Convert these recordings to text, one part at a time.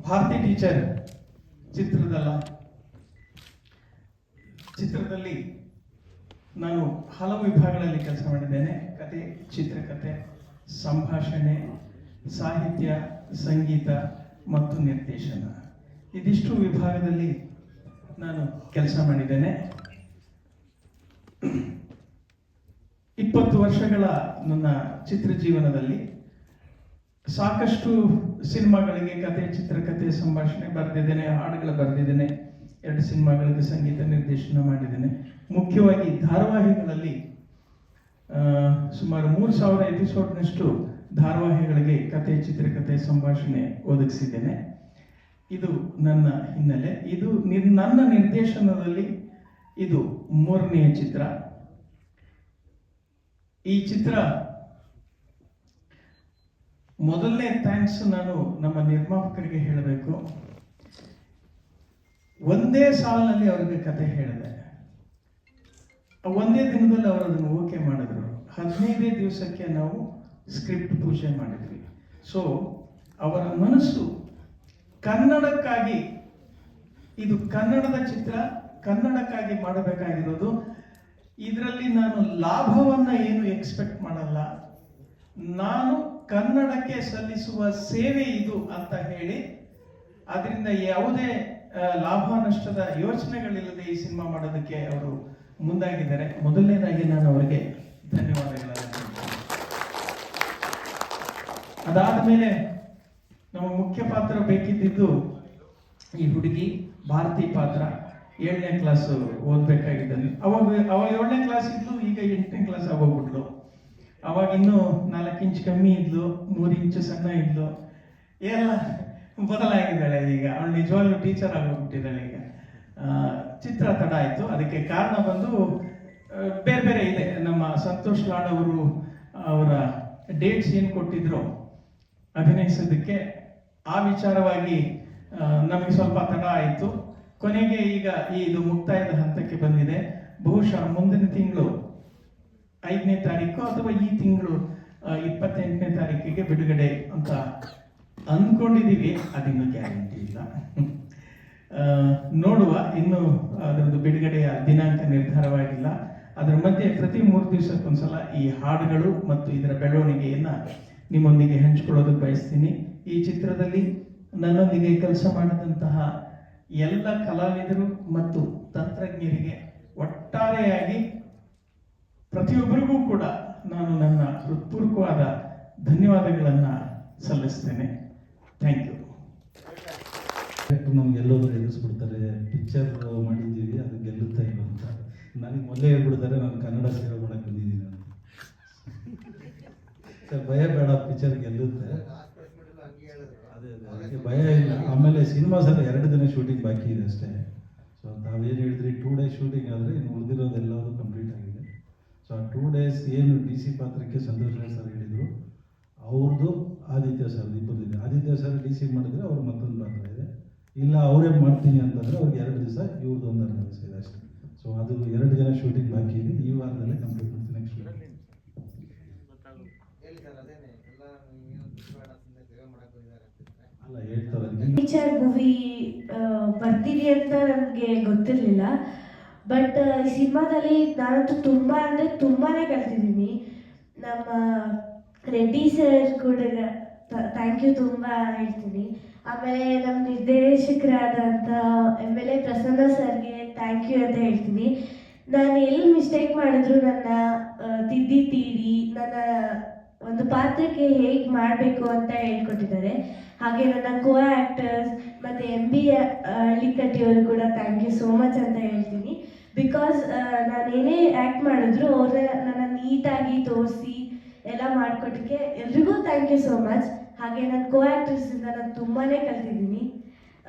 Bharati teacher ಚಿತ್ರದಲ್ಲಿ ನಾನು ಹಲವು ವಿಭಾಗಗಳಲ್ಲಿ ಕೆಲಸ ಮಾಡಿದ್ದೇನೆ. ಕತೆ, ಚಿತ್ರಕಥೆ, ಸಂಭಾಷಣೆ, ಸಾಹಿತ್ಯ, ಸಂಗೀತ ಮತ್ತು ನಿರ್ದೇಶನ. ಇದಿಷ್ಟು ವಿಭಾಗದಲ್ಲಿ ನಾನು ಕೆಲಸ ಮಾಡಿದ್ದೇನೆ. 20 ವರ್ಷಗಳ ನನ್ನ ಚಿತ್ರ ಜೀವನದಲ್ಲಿ ಸಾಕಷ್ಟು ಸಿನಿಮಾಗಳಿಗೆ ಕತೆ, ಚಿತ್ರಕಥೆ, ಸಂಭಾಷಣೆ ಬರೆದಿದ್ದೇನೆ, ಹಾಡುಗಳು ಬರೆದಿದ್ದೇನೆ. 2 ಸಿನಿಮಾಗಳಿಗೆ ಸಂಗೀತ ನಿರ್ದೇಶನ ಮಾಡಿದ್ದೇನೆ. ಮುಖ್ಯವಾಗಿ ಧಾರಾವಾಹಿಗಳಲ್ಲಿ ಸುಮಾರು 3000 ಎಪಿಸೋಡ್ನಷ್ಟು ಧಾರಾವಾಹಿಗಳಿಗೆ ಕತೆ, ಚಿತ್ರಕಥೆ, ಸಂಭಾಷಣೆ ಒದಗಿಸಿದ್ದೇನೆ. ಇದು ನನ್ನ ಹಿನ್ನೆಲೆ. ಇದು ನನ್ನ ನಿರ್ದೇಶನದಲ್ಲಿ ಇದು 3ನೇ ಚಿತ್ರ. ಈ ಚಿತ್ರ ಮೊದಲನೇ ಥ್ಯಾಂಕ್ಸ್ ನಾನು ನಮ್ಮ ನಿರ್ಮಾಪಕರಿಗೆ ಹೇಳಬೇಕು. ಒಂದೇ ಸಾಲಿನಲ್ಲಿ ಅವರಿಗೆ ಕತೆ ಹೇಳಿದೆ. ಒಂದೇ ದಿನದಲ್ಲಿ ಅವರು ಅದನ್ನು ಓಕೆ ಮಾಡಿದ್ರು. 15 ದಿವಸಕ್ಕೆ ನಾವು ಸ್ಕ್ರಿಪ್ಟ್ ಪೂಜೆ ಮಾಡಿದ್ವಿ. ಸೊ ಅವರ ಮನಸ್ಸು ಕನ್ನಡಕ್ಕಾಗಿ, ಇದು ಕನ್ನಡದ ಚಿತ್ರ, ಕನ್ನಡಕ್ಕಾಗಿ ಮಾಡಬೇಕಾಗಿರೋದು. ಇದರಲ್ಲಿ ನಾನು ಲಾಭವನ್ನ ಏನು ಎಕ್ಸ್ಪೆಕ್ಟ್ ಮಾಡಲ್ಲ, ನಾನು ಕನ್ನಡಕ್ಕೆ ಸಲ್ಲಿಸುವ ಸೇವೆ ಇದು ಅಂತ ಹೇಳಿ, ಅದರಿಂದ ಯಾವುದೇ ಲಾಭ ನಷ್ಟದ ಯೋಚನೆಗಳಿಲ್ಲದೆ ಈ ಸಿನಿಮಾ ಮಾಡೋದಕ್ಕೆ ಅವರು ಮುಂದಾಗಿದ್ದಾರೆ. ಮೊದಲನೇದಾಗಿ ನಾನು ಅವರಿಗೆ ಧನ್ಯವಾದಗಳನ್ನು ಹೇಳ್ತೀನಿ. ಅದಾದ ಮೇಲೆ ನಮ್ಮ ಮುಖ್ಯ ಪಾತ್ರ ಬೇಕಿದ್ದು ಈ ಹುಡುಗಿ ಭಾರತಿ ಪಾತ್ರ. 7ನೇ ಕ್ಲಾಸ್ ಓದ್ಬೇಕಾಗಿದ್ದಲ್ಲಿ ಅವಾಗ 7ನೇ ಕ್ಲಾಸ್ ಇದ್ಲು, ಈಗ 8ನೇ ಕ್ಲಾಸ್ ಆಗೋಗ್ಬಿಟ್ಲು. ಅವಾಗ ಇನ್ನೂ 4 ಇಂಚ್ ಕಮ್ಮಿ ಇದ್ಲು, 3 ಇಂಚ್ ಸಣ್ಣ ಇದ್ಲು. ಎಲ್ಲ ಬದಲಾಗಿದ್ದಾಳೆ. ಈಗ ಅವಳು ನಿಜವಾಗ್ಲೂ ಟೀಚರ್ ಆಗೋಗ್ಬಿಟ್ಟಿದ್ದಾಳೆ. ಈಗ ಚಿತ್ರ ತಡ ಆಯಿತು. ಅದಕ್ಕೆ ಕಾರಣ ಬಂದು ಬೇರೆ ಬೇರೆ ಇದೆ. ನಮ್ಮ ಸಂತೋಷ್ ಲಾಡ್ ಅವರು ಅವರ ಡೇಟ್ಸ್ ಏನು ಕೊಟ್ಟಿದ್ರು ಅಭಿನಯಿಸೋದಕ್ಕೆ, ಆ ವಿಚಾರವಾಗಿ ನಮಗೆ ಸ್ವಲ್ಪ ತಡ ಆಯಿತು. ಕೊನೆಗೆ ಈಗ ಇದು ಮುಕ್ತಾಯದ ಹಂತಕ್ಕೆ ಬಂದಿದೆ. ಬಹುಶಃ ಮುಂದಿನ ತಿಂಗಳು 5ನೇ ತಾರೀಕು ಅಥವಾ ಈ ತಿಂಗಳು 28ನೇ ತಾರೀಕಿಗೆ ಬಿಡುಗಡೆ ಅಂತ ಅಂದ್ಕೊಂಡಿದ್ದೀವಿ. ಅದಿನ್ನೂ ಗ್ಯಾರಂಟಿ ಇಲ್ಲ, ನೋಡುವ. ಇನ್ನು ಅದರದ್ದು ಬಿಡುಗಡೆಯ ದಿನಾಂಕ ನಿರ್ಧಾರವಾಗಿಲ್ಲ. ಅದರ ಮಧ್ಯೆ ಪ್ರತಿ 3 ದಿವಸಕ್ಕೊಂದ್ಸಲ ಈ ಹಾಡುಗಳು ಮತ್ತು ಇದರ ಬೆಳವಣಿಗೆಯನ್ನ ನಿಮ್ಮೊಂದಿಗೆ ಹಂಚಿಕೊಳ್ಳೋದಕ್ಕೆ ಬಯಸ್ತೀನಿ. ಈ ಚಿತ್ರದಲ್ಲಿ ನನ್ನೊಂದಿಗೆ ಕೆಲಸ ಮಾಡಿದಂತಹ ಎಲ್ಲ ಕಲಾವಿದರು ಮತ್ತು ತಂತ್ರಜ್ಞರಿಗೆ ಒಟ್ಟಾರೆಯಾಗಿ ಪ್ರತಿಯೊಬ್ಬರಿಗೂ ಕೂಡ ನಾನು ನನ್ನ ಹೃತ್ಪೂರ್ವಕವಾದ ಧನ್ಯವಾದಗಳನ್ನು ಸಲ್ಲಿಸ್ತೇನೆ. Thank you. ನಮ್ಗೆ ಎಲ್ಲೋದ್ರು ಎದುರಿಸ್ಬಿಡ್ತಾರೆ, ಪಿಕ್ಚರ್ ಮಾಡಿದ್ದೀವಿ ಅದು ಗೆಲ್ಲುತ್ತಾ ಇಲ್ಲ ಅಂತ. ನನಗೆ ಮೊದಲೇ ಹೇಳ್ಬಿಡ್ತಾರೆ ನಾನು ಕನ್ನಡ ಸೇವೆ ಮಾಡಕ್ಕೆ ಬಂದಿದ್ದೀನಿ ಅಂತ. ಸರ್ ಭಯ ಬೇಡ, ಪಿಕ್ಚರ್ ಗೆಲ್ಲುತ್ತೆ, ಅದೇ ಅದಕ್ಕೆ ಭಯ ಇಲ್ಲ. ಆಮೇಲೆ ಸಿನಿಮಾ ಸರ್ 2 ದಿನ ಶೂಟಿಂಗ್ ಬಾಕಿ ಇದೆ ಅಷ್ಟೇ. ಸೊ ತಾವೇನು ಹೇಳಿದ್ರಿ 2 ಡೇಸ್ ಶೂಟಿಂಗ್ ಆದರೆ ಇನ್ನು ಉಳಿದಿರೋದೆಲ್ಲವೂ ಕಂಪ್ಲೀಟ್ ಆಗಿದೆ. ಸೊ ಆ 2 ಡೇಸ್ ಏನು DC ಪಾತ್ರಕ್ಕೆ ಸಂತೋಷ್ ಸರ್ ಹೇಳಿದರು, ಅವ್ರದ್ದು ಆದಿತ್ಯ ಸರ್ ಇಬ್ಬರದಿದೆ. ಆದಿತ್ಯ ಸರ್ DC ಮಾಡಿದ್ರೆ ಅವ್ರು ಮತ್ತೊಂದು ಪಾತ್ರ ಇದೆ, ಇಲ್ಲ ಅವರೇ ಮಾಡ್ತೀನಿ ಅಂತಂದರೆ ಅವ್ರಿಗೆ 2 ದಿವಸ, ಇವ್ರದ್ದು 1 ದಿವಸ ಇದೆ ಅಷ್ಟೇ. ಸೊ ಅದು 2 ದಿನ ಶೂಟಿಂಗ್ ಬಾಕಿ ಇದೆ. ಈ ವಾರದಲ್ಲೇ ಕಂಪ್ಲೀಟ್ ಮಾಡ್ತೀನಿ. ನೆಕ್ಸ್ಟ್ ಅಲ್ಲ ಹೇಳ್ತಾರೆ ಟೀಚರ್ ಮೂವಿ ಬರ್ತೀನಿ ಅಂತ ನನಗೆ ಗೊತ್ತಿರಲಿಲ್ಲ. ಬಟ್ ಈ ಸಿನಿಮಾದಲ್ಲಿ ನಾನಂತೂ ತುಂಬಾನೇ ಕಲ್ತಿದ್ದೀನಿ. ನಮ್ಮ ರೆಡ್ಡಿ ಸರ್ ಕೂಡ ಥ್ಯಾಂಕ್ ಯು ತುಂಬ ಹೇಳ್ತೀನಿ. ಆಮೇಲೆ ನಮ್ಮ ನಿರ್ದೇಶಕರಾದಂಥ MLA ಪ್ರಸನ್ನ ಸರ್ಗೆ ಥ್ಯಾಂಕ್ ಯು ಅಂತ ಹೇಳ್ತೀನಿ. ನಾನು ಎಲ್ಲಿ ಮಿಸ್ಟೇಕ್ ಮಾಡಿದ್ರು ನನ್ನ ತೀಡಿ ನನ್ನ ಒಂದು ಪಾತ್ರಕ್ಕೆ ಹೇಗೆ ಮಾಡಬೇಕು ಅಂತ ಹೇಳ್ಕೊಟ್ಟಿದ್ದಾರೆ. ಹಾಗೆ ನನ್ನ ಕೋ ಆ್ಯಕ್ಟರ್ಸ್ ಮತ್ತು MB ಹಳ್ಳಿಕಟ್ಟಿಯವರು ಕೂಡ ಥ್ಯಾಂಕ್ ಯು ಸೋ ಮಚ್ ಅಂತ ಹೇಳ್ತೀನಿ. ಬಿಕಾಸ್ ನಾನೇನೇ ಆ್ಯಕ್ಟ್ ಮಾಡಿದ್ರು ನನ್ನ ನೀಟಾಗಿ ತೋರಿಸಿ ಎಲ್ಲ ಮಾಡಿಕೊಟ್ಟಕ್ಕೆ ಎಲ್ರಿಗೂ ಥ್ಯಾಂಕ್ ಯು ಸೋ ಮಚ್. ಹಾಗೆ ನನ್ನ ಕೋ ಆ್ಯಕ್ಟರ್ಸಿಂದ ನಾನು ತುಂಬಾ ಕಲ್ತಿದ್ದೀನಿ.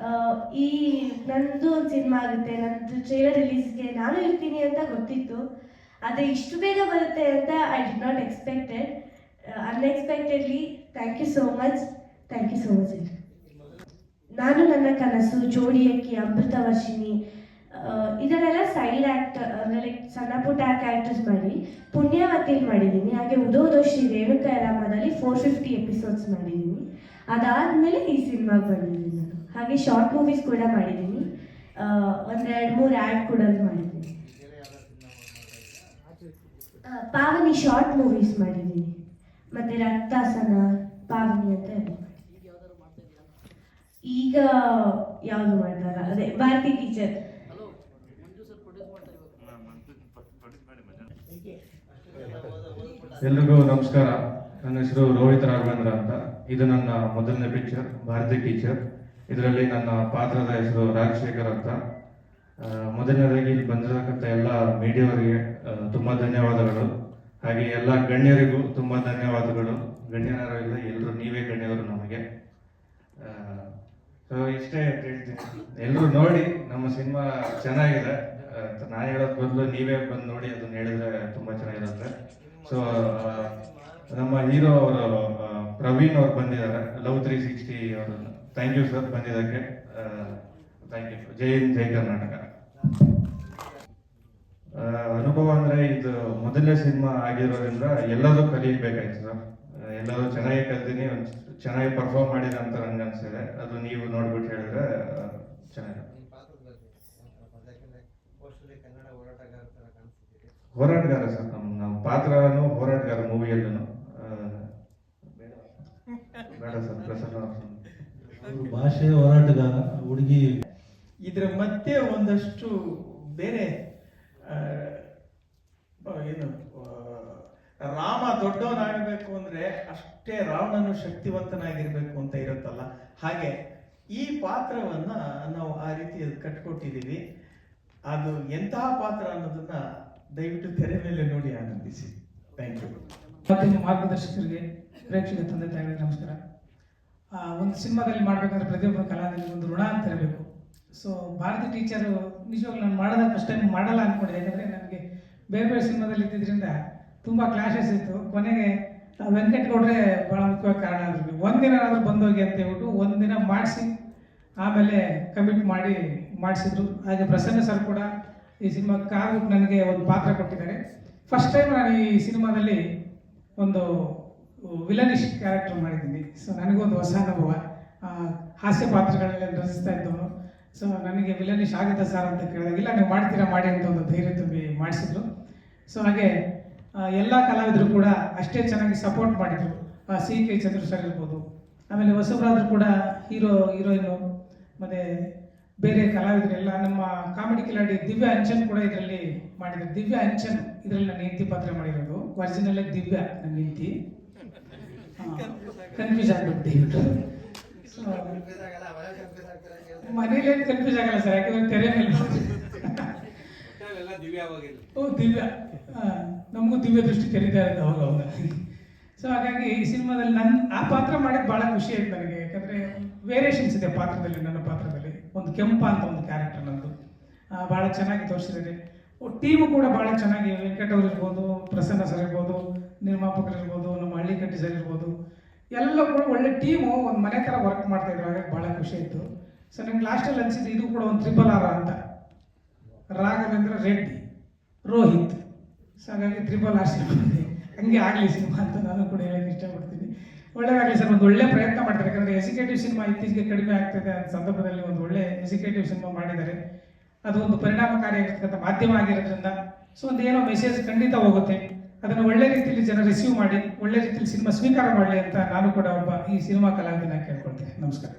ಈ ನನ್ನದು ಒಂದು ಸಿನಿಮಾ ಆಗುತ್ತೆ, ನನ್ನದು ಟ್ರೇಲರ್ ರಿಲೀಸ್ಗೆ ನಾನು ಇರ್ತೀನಿ ಅಂತ ಗೊತ್ತಿತ್ತು. ಆದರೆ ಇಷ್ಟು ಬೇಗ ಬರುತ್ತೆ ಅಂತ I did not expected. Unexpectedly thank you so much. Thank you so much. ನಾನು ನನ್ನ ಕನಸು, ಜೋಡಿಯಕ್ಕಿ, ಅಮೃತವರ್ಷಿಣಿ ಇದನ್ನೆಲ್ಲ ಸೈಡ್ ಆ್ಯಕ್ಟರ್ ಲೈಕ್ ಸಣ್ಣ ಪುಟ್ಟ ಕ್ಯಾರೆಕ್ಟರ್ಸ್ ಮಾಡಿ ಪುಣ್ಯವತಿಲಿ ಮಾಡಿದ್ದೀನಿ. ಹಾಗೆ ಉದೋದೋಶ್ರೀ ರೇಣುಕಾ ರಾಮದಲ್ಲಿ 450 ಎಪಿಸೋಡ್ಸ್ ಮಾಡಿದ್ದೀನಿ. ಅದಾದಮೇಲೆ ಈ ಸಿನಿಮಾಗೆ ಬಂದಿದ್ದೀನಿ ನಾನು. ಹಾಗೆ ಶಾರ್ಟ್ ಮೂವೀಸ್ ಕೂಡ ಮಾಡಿದ್ದೀನಿ, ಒಂದು 2-3 ಆ್ಯಡ್ ಕೂಡ ಮಾಡಿದ್ದೀನಿ. ಪಾವನಿ ಶಾರ್ಟ್ ಮೂವೀಸ್ ಮಾಡಿದ್ದೀನಿ, ಮತ್ತು ರಕ್ತಾಸನ, ಪಾವನಿ ಅಂತ ಇದೆ. ಈಗ ಯಾವುದು ಮಾಡ್ತಾರ, ಅದೇ ಭಾರತಿ ಟೀಚರ್. ಎಲ್ರಿಗೂ ನಮಸ್ಕಾರ. ನನ್ನ ಹೆಸರು ರೋಹಿತ್ ರಾಘವೇಂದ್ರ ಅಂತ. ಇದು ನನ್ನ ಮೊದಲನೇ ಪಿಕ್ಚರ್ ಭಾರತಿ ಟೀಚರ್. ಇದರಲ್ಲಿ ನನ್ನ ಪಾತ್ರದ ಹೆಸರು ರಾಜಶೇಖರ್ ಅಂತ. ಮೊದಲನೇದಾಗಿ ಇಲ್ಲಿ ಬಂದಿರತಕ್ಕಂಥ ಎಲ್ಲ ಮೀಡಿಯಾವರಿಗೆ ತುಂಬ ಧನ್ಯವಾದಗಳು. ಹಾಗೆ ಎಲ್ಲ ಗಣ್ಯರಿಗೂ ತುಂಬ ಧನ್ಯವಾದಗಳು. ಗಣ್ಯರು ಇಲ್ಲ, ಎಲ್ಲರೂ ನೀವೇ ಗಣ್ಯರು ನಮಗೆ. ಸೊ ಇಷ್ಟೇ ಹೇಳ್ತೀನಿ, ಎಲ್ಲರೂ ನೋಡಿ ನಮ್ಮ ಸಿನಿಮಾ ಚೆನ್ನಾಗಿದೆ. ನಾನು ಹೇಳೋದ್ ಬದಲು ನೀವೇ ಬಂದು ನೋಡಿ ಅದನ್ನ ಹೇಳಿದ್ರೆ ತುಂಬ ಚೆನ್ನಾಗಿರುತ್ತೆ. ಸೊ ನಮ್ಮ ಹೀರೋ ಅವರು ಪ್ರವೀಣ್ ಅವ್ರು ಬಂದಿದ್ದಾರೆ, ಲವ್ 360 ಅವರು. ಥ್ಯಾಂಕ್ ಯು ಸರ್ ಬಂದಿದ್ದಕ್ಕೆ. Thank you. ಜೈ ಹಿಂದ್, ಜೈ ಕರ್ನಾಟಕ. ಅನುಭವ ಅಂದ್ರೆ ಇದು ಮೊದಲನೇ ಸಿನಿಮಾ ಆಗಿರೋದ್ರಿಂದ ಎಲ್ಲದೂ ಕಲಿಬೇಕಾಯ್ತು ಸರ್. ಎಲ್ಲರೂ ಚೆನ್ನಾಗಿ ಕಲ್ತೀನಿ, ಚೆನ್ನಾಗಿ ಪರ್ಫಾರ್ಮ್ ಮಾಡಿದೆ ಅಂತ ನಂಗೆ ಅನ್ಸಿದೆ. ಅದು ನೀವು ನೋಡ್ಬಿಟ್ಟು ಹೇಳಿದ್ರೆ ಚೆನ್ನಾಗಿ. ಹೋರಾಟಗಾರ ಸರ್, ನಮ್ಮ ಪಾತ್ರನು ಹೋರಾಟಗಾರ ಮೂವಿಯಲ್ಲೂ. ಬೇಡ ಸರ್, ಪ್ರಸನ್ನ ಭಾಷೆ ಹೋರಾಟಗಾರ ಹುಡುಗಿ. ಇದರ ಮಧ್ಯೆ ಒಂದಷ್ಟು ಬೇರೆ ಏನು ರಾಮ ದೊಡ್ಡವನಾಗಬೇಕು ಅಂದ್ರೆ ಅಷ್ಟೇ ರಾವಣನು ಶಕ್ತಿವಂತನಾಗಿರ್ಬೇಕು ಅಂತ ಇರುತ್ತಲ್ಲ, ಹಾಗೆ ಈ ಪಾತ್ರವನ್ನ ನಾವು ಆ ರೀತಿ ಕಟ್ಕೊಟ್ಟಿದ್ದೀವಿ. ಅದು ಎಂತಹ ಪಾತ್ರ ಅನ್ನೋದನ್ನ ದಯವಿಟ್ಟು ತೆರೆ ಮೇಲೆ ನೋಡಿ ಆನಂದಿಸಿ. Thank you. ಮಾಧ್ಯಮ ಮಾರ್ಗದರ್ಶಕರಿಗೆ, ಪ್ರೇಕ್ಷಕ ತಂದೆ ತಾಯಿಗಳಿಗೆ ನಮಸ್ಕಾರ. ಒಂದು ಸಿನಿಮಾದಲ್ಲಿ ಮಾಡಬೇಕಾದ್ರೆ ಪ್ರತಿಯೊಬ್ಬ ಕಲಾವಿದನಿಗೆ ಒಂದು ಋಣ ಅಂತ ಇರಬೇಕು. ಸೊ ಭಾರತಿ ಟೀಚರು ನಿಜವಾಗ್ಲೂ ನಾನು ಮಾಡೋದಾಗ ಫಸ್ಟ್ ಟೈಮ್ ಮಾಡಲ್ಲ ಅಂದ್ಕೊಂಡಿದ್ದೆ. ಯಾಕಂದರೆ ನನಗೆ ಬೇರೆ ಬೇರೆ ಸಿನಿಮಾದಲ್ಲಿ ಇದ್ದಿದ್ದರಿಂದ ತುಂಬ ಕ್ಲಾಶಸ್ ಇತ್ತು. ಕೊನೆಗೆ ವೆಂಕಟಗೌಡ್ರೆ ಭಾಳ ಮುಖ್ಯವಾಗಿ ಕಾರಣ ಆದ್ರು. ಒಂದಿನಾದ್ರೂ ಬಂದೋಗಿ ಅಂತ ಹೇಳ್ಬಿಟ್ಟು ಒಂದಿನ ಮಾಡಿಸಿ ಆಮೇಲೆ ಕಮಿಟ್ ಮಾಡಿಸಿದ್ರು. ಹಾಗೆ ಪ್ರಸನ್ನ ಸರ್ ಕೂಡ ಈ ಸಿನಿಮಾ ಕಾರ್ಬಿಟ್ಟು ನನಗೆ ಒಂದು ಪಾತ್ರ ಕೊಟ್ಟಿದ್ದಾರೆ. ಫಸ್ಟ್ ಟೈಮ್ ನಾನು ಈ ಸಿನಿಮಾದಲ್ಲಿ ಒಂದು ವಿಲನಿಶ್ ಕ್ಯಾರೆಕ್ಟರ್ ಮಾಡಿದ್ದೀನಿ. ಸೊ ನನಗೊಂದು ಹೊಸ ಅನುಭವ. ಹಾಸ್ಯ ಪಾತ್ರಗಳನ್ನೆಲ್ಲ ರಚಿಸ್ತಾ ಇದ್ದವನು. ಸೊ ನನಗೆ ವಿಲನಿಶ್ ಆಗುತ್ತೆ ಸರ್ ಅಂತ ಕೇಳಿದಾಗ, ಇಲ್ಲ ನೀವು ಮಾಡ್ತೀರಾ ಮಾಡಿ ಅಂತ ಒಂದು ಧೈರ್ಯ ತುಂಬಿ ಮಾಡಿಸಿದ್ರು. ಸೊ ಹಾಗೆ ಎಲ್ಲ ಕಲಾವಿದರು ಕೂಡ ಅಷ್ಟೇ ಚೆನ್ನಾಗಿ ಸಪೋರ್ಟ್ ಮಾಡಿದರು. CK ಚಂದ್ರು ಸರ್ ಇರ್ಬೋದು, ಆಮೇಲೆ ಹೊಸಬರಾದರೂ ಕೂಡ ಹೀರೋಯಿನ್ನು ಮತ್ತು ಬೇರೆ ಕಲಾವಿದರೆಲ್ಲ. ನಮ್ಮ ಕಾಮಿಡಿ ಕಿಲಾಡಿ ದಿವ್ಯಾ ಅಂಚನ್ ಕೂಡ ಇದರಲ್ಲಿ ಮಾಡಿದ್ದಾರೆ. ದಿವ್ಯಾ ಅಂಚನ್ ಇದರಲ್ಲಿ ನನ್ನ ಹೆಂಡತಿ ಪಾತ್ರ ಮಾಡಿರೋದು. ಒರಿಜಿನಲ್ ದಿವ್ಯಾ ನನ್ನ ಹೆಂಡತಿ. ಕನ್ಫ್ಯೂಸ್ ಆಗ್ಬಿಟ್ಟು ದಯವಿಟ್ಟು. ಸೊ ಮನೇಲೇನು ಕನ್ಫ್ಯೂಸ್ ಆಗಲ್ಲ ಸರ್, ಯಾಕಂದ್ರೆ ತೆರೆ ಮೇಲೆ ದಿವ್ಯಾ ನಮಗೂ ದಿವ್ಯ ದೃಷ್ಟಿ ತೆರೀತಾ ಇರೋದು ಅವಾಗ. ಸೊ ಹಾಗಾಗಿ ಈ ಸಿನಿಮಾದಲ್ಲಿ ಆ ಪಾತ್ರ ಮಾಡಿದ್ದು ಭಾಳ ಖುಷಿ ಆಯ್ತು ನನಗೆ. ಯಾಕಂದರೆ ವೇರಿಯೇಷನ್ಸ್ ಇದೆ ಪಾತ್ರದಲ್ಲಿ. ನನ್ನ ಪಾತ್ರದಲ್ಲಿ ಒಂದು ಕೆಂಪ ಅಂತ ಒಂದು ಕ್ಯಾರೆಕ್ಟರ್ ನಂದು ಭಾಳ ಚೆನ್ನಾಗಿ ತೋರಿಸಿದ್ದಾರೆ. ಟೀಮು ಕೂಡ ಭಾಳ ಚೆನ್ನಾಗಿ, ವೆಂಕಟ್ ಅವ್ರು ಇರ್ಬೋದು, ಪ್ರಸನ್ನ ಸರ್ ಇರ್ಬೋದು, ನಿರ್ಮಾಪಕರು ಇರ್ಬೋದು, ನಮ್ಮ ಹಳ್ಳಿಕಟ್ಟಿ ಸರ್ ಇರ್ಬೋದು, ಎಲ್ಲ ಕೂಡ ಒಳ್ಳೆ ಟೀಮು ಒಂದು ಮನೆ ಥರ ವರ್ಕ್ ಮಾಡ್ತಾ ಇದ್ರು. ಹಾಗಾಗಿ ಭಾಳ ಖುಷಿ ಆಯಿತು. ಸೊ ನಂಗೆ ಲಾಸ್ಟಲ್ಲಿ ಅನಿಸಿದ್ದು ಇದು ಕೂಡ ಒಂದು RRR ಅಂತ. ರಾಘವೇಂದ್ರ ರೆಡ್ಡಿ, ರೋಹಿತ್. ಸೊ ಹಾಗಾಗಿ RRR ಸಿನಿಮಾ ಹಂಗೆ ಆಗಲಿ ಸಿನಿಮಾ ಅಂತ ನಾನು ಕೂಡ ಹೇಳಕ್ಕೆ ಇಷ್ಟಪಡ್ತೀನಿ. ಒಳ್ಳೆಯದಾಗಲಿ ಸರ್, ಒಂದು ಒಳ್ಳೆ ಪ್ರಯತ್ನ ಮಾಡ್ತಾರೆ. ಯಾಕಂದರೆ ಎಜುಕೇಟಿವ್ ಸಿನಿಮಾ ಇತ್ತೀಚೆಗೆ ಕಡಿಮೆ ಆಗ್ತಿದೆ ಅಂತ ಸಂದರ್ಭದಲ್ಲಿ ಒಂದು ಒಳ್ಳೆ ಎಜುಕೇಟಿವ್ ಸಿನಿಮಾ ಮಾಡಿದ್ದಾರೆ. ಅದು ಒಂದು ಪರಿಣಾಮಕಾರಿಯಾಗಿರ್ತಕ್ಕಂಥ ಮಾಧ್ಯಮ ಆಗಿರೋದ್ರಿಂದ ಸೊ ಒಂದು ಏನೋ ಮೆಸೇಜ್ ಖಂಡಿತ ಹೋಗುತ್ತೆ. ಅದನ್ನು ಒಳ್ಳೆ ರೀತಿಯಲ್ಲಿ ಜನ ರಿಸೀವ್ ಮಾಡಿ ಒಳ್ಳೆ ರೀತಿಯಲ್ಲಿ ಸಿನಿಮಾ ಸ್ವೀಕಾರ ಮಾಡಲಿ ಅಂತ ನಾನು ಕೂಡ ಒಬ್ಬ ಈ ಸಿನಿಮಾ ಕಲಾವಿದನ ಕೇಳ್ಕೊಳ್ತೇನೆ. ನಮಸ್ಕಾರ.